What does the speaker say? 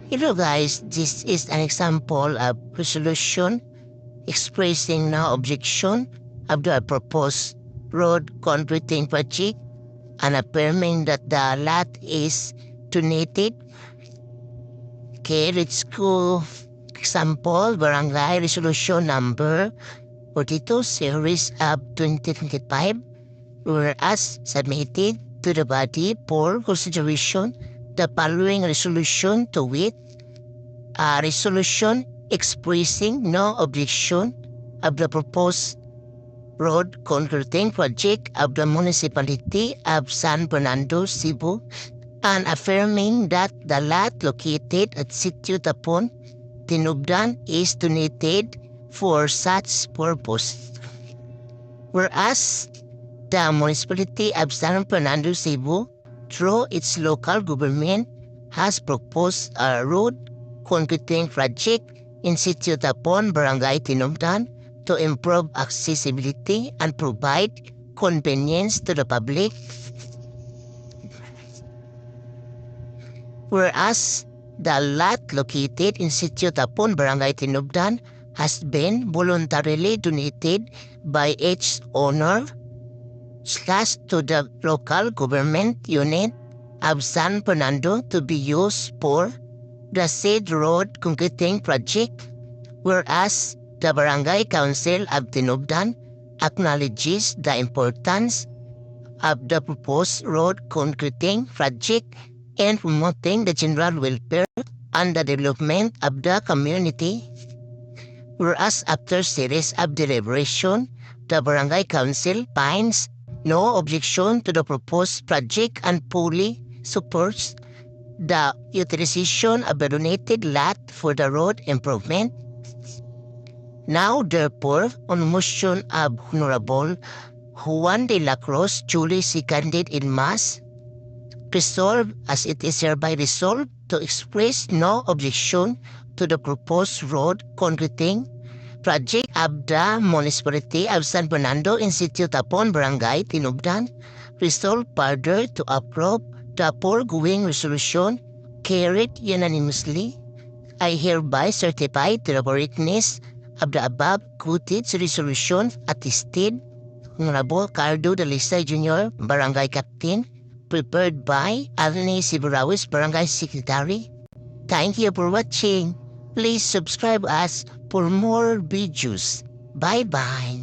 Hello guys, this is an example of resolution expressing no objection of the proposed road concreting project and affirming that the lot is donated. Okay, let's go. Example, Barangay Resolution Number 42 Series of 2025, whereas submitted to the body for consideration the following resolution to wit, a resolution expressing no objection of the proposed road concreting project of the municipality of San Fernando, Cebu, and affirming that the lot located at Sitio Tapon, Tinubdan is donated for such purpose. Whereas the municipality of San Fernando, Cebu, through its local government, has proposed a road concreting project in Sitio Tapon, Barangay Tinubdan, to improve accessibility and provide convenience to the public. Whereas the lot located in Sitio Tapon, Barangay Tinubdan, has been voluntarily donated by its owner to the local government unit of San Fernando to be used for the said road concreting project, whereas the Barangay Council of Tinubdan acknowledges the importance of the proposed road concreting project and promoting the general welfare and the development of the community. Whereas after series of deliberation, the Barangay Council finds no objection to the proposed project and fully supports the utilization of the donated lot for the road improvement. Now, therefore, on motion of Honorable Juan de la Cruz, duly seconded in mass, resolved as it is hereby resolved to express no objection to the proposed road concreting project of the municipality of San Fernando in Sitio Tapon, Barangay Tinubdan, resolved further to approve the foregoing resolution carried unanimously. I hereby certify to the correctness of the above quoted resolution attested Honorable Cardo de Lisa Jr., Barangay Captain, prepared by Alani Siburawis, Barangay Secretary. Thank you for watching. Please subscribe us for more videos. Bye-bye.